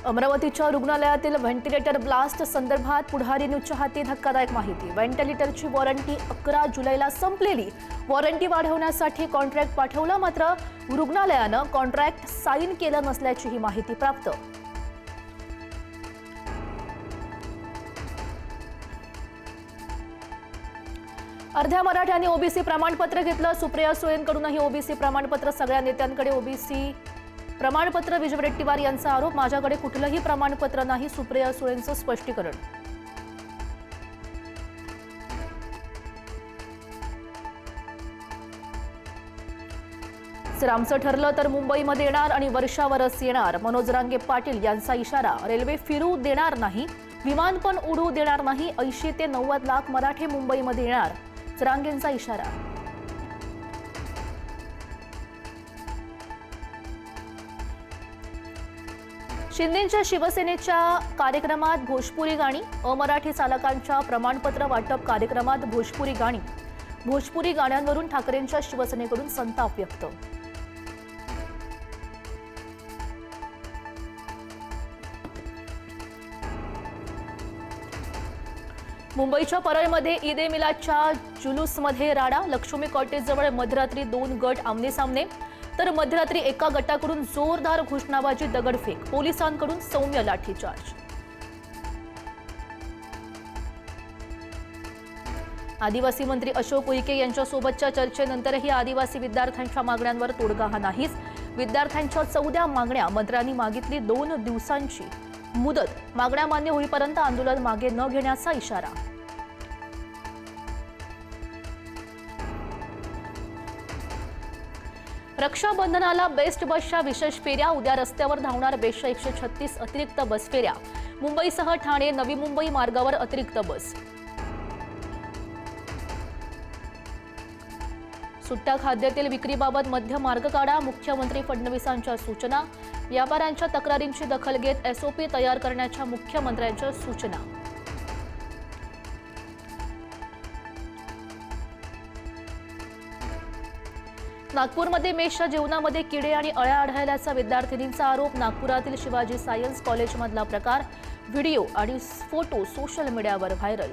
अमरावतीच्या रुग्णालयातील ventilator blast संदर्भात पुढारी न्यूजच्या हाती धक्कादायक माहिती। व्हेंटिलेटरची वॉरंटी 11 जुलैला संपलेली। वॉरंटी वाढवण्यासाठी कॉन्ट्रॅक्ट पाठवला, मात्र रुग्णालयानं कॉन्ट्रॅक्ट साईन केलं नसल्याची ही माहिती प्राप्त। अर्ध्या मराठ्यांनी ओबीसी प्रमाणपत्र घेतलं। सुप्रिया सुळेंकडूनही ओबीसी प्रमाणपत्र। सगळ्या नेत्यांकडे ओबीसी प्रमाणपत्र। विजय वडेट्टीवार यांचा आरोप, माझ्याकडे कुठलंही प्रमाणपत्र नाही। सुप्रिया सुळेंचं स्पष्टीकरण। जर आमचं ठरलं तर मुंबईमध्ये येणार आणि वर्षावरच येणार। मनोज रांगे पाटील यांचा इशारा। रेल्वे फिरू देणार नाही, विमान पण उडू देणार नाही। 80 ते 90 लाख मराठे मुंबईमध्ये येणार, रांगेंचा इशारा। शिंदेंच्या शिवसेनेच्या कार्यक्रमात भोजपुरी गाणी। अमराठी चालकांच्या प्रमाणपत्र वाटप कार्यक्रमात भोजपुरी गाणी। भोजपुरी गाण्यांवरून ठाकरेंच्या शिवसेनेकडून संताप व्यक्त। मुंबईच्या परळमध्ये ईद ए मिलादच्या जुलूसमध्ये राडा। लक्ष्मी कॉटेजजवळ मध्यरात्री 2 गट आमनेसामने, तर मध्यरात्री एका गटाकडून जोरदार घोषणाबाजी, दगडफेक। पोलिसांकडून सौम्य लाठीचार्ज। आदिवासी मंत्री अशोक उईके यांच्यासोबतच्या चर्चेनंतरही आदिवासी विद्यार्थ्यांच्या मागण्यांवर तोडगा नाहीच। विद्यार्थ्यांच्या 14 मागण्या मंत्र्यांनी मागितली 2 दिवसांची मुदत। मागण्या मान्य होईपर्यंत आंदोलन मागे न घेण्याचा इशारा। रक्षाबंधनाला बेस्ट बसच्या विशेष फेऱ्या। उद्या रस्त्यावर धावणार बेस्टच्या 136 अतिरिक्त बस फेऱ्या। मुंबईसह ठाणे, नवी मुंबई मार्गावर अतिरिक्त बस। सुट्ट्या खाद्यतेल विक्रीबाबत मध्य मार्ग काढा, मुख्यमंत्री फडणवीसांच्या सूचना। व्यापाऱ्यांच्या तक्रारींची दखल घेत एसओपी तयार करण्याच्या मुख्यमंत्र्यांच्या सूचना। नागपूरमध्ये मेषच्या जेवणामध्ये किडे आणि अळ्या आढळल्याचा विद्यार्थिनींचा आरोप। नागपुरातील शिवाजी सायन्स कॉलेजमधला प्रकार। व्हिडिओ आणि फोटो सोशल मीडियावर व्हायरल।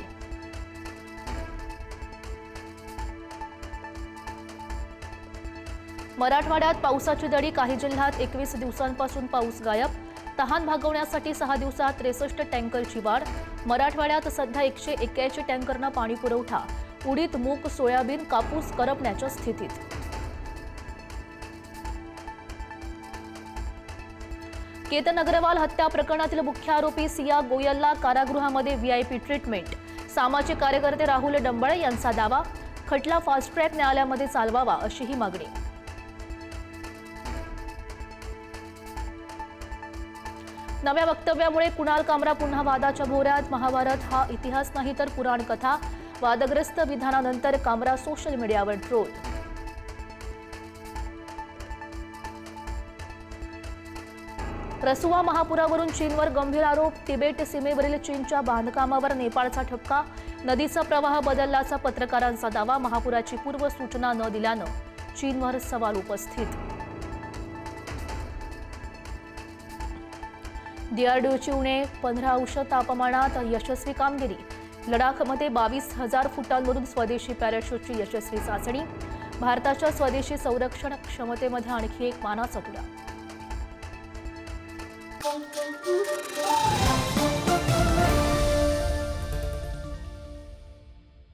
मराठवाड्यात पावसाची दडी। काही जिल्ह्यात 21 दिवसांपासून पाऊस गायब। तहान भागवण्यासाठी 6 दिवसात 63 टँकरची वाढ। मराठवाड्यात सध्या 181 टँकरना पाणी पुरवठा। उडीद, मूग, सोयाबीन, कापूस करपण्याच्या स्थितीत। केतन अग्रवाल हत्या प्रकरणातील मुख्य आरोपी सिया गोयलला कारागृहामध्ये व्हीआयपी ट्रीटमेंट। सामाजिक कार्यकर्ते राहुल डंबळे यांचा दावा, खटला फास्ट ट्रॅक न्यायालयामध्ये चालवावा अशीही मागणी। नव्या वक्तव्यामुळे कुणाल कामरा पुन्हा वादाच्या भोवऱ्यात। महाभारत हा इतिहास नाही तर पुराण कथा। वादग्रस्त विधानानंतर कामरा सोशल मीडियावर ट्रोल। रसुवा महापुरावरून चीनवर गंभीर आरोप। तिबेट सीमेवरील चीनच्या बांधकामावर नेपाळचा ठपका। नदीचा प्रवाह बदलल्याचा पत्रकारांचा दावा। महापुराची पूर्व सूचना न दिल्यानं चीनवर सवाल उपस्थित। डीआरडीओची उणे 15° तापमानात यशस्वी कामगिरी। लडाखमध्ये 22,000 फुटांवरून स्वदेशी पॅराशूटची यशस्वी चाचणी। भारताच्या स्वदेशी संरक्षण क्षमतेमध्ये आणखी एक मानाचा तुरा।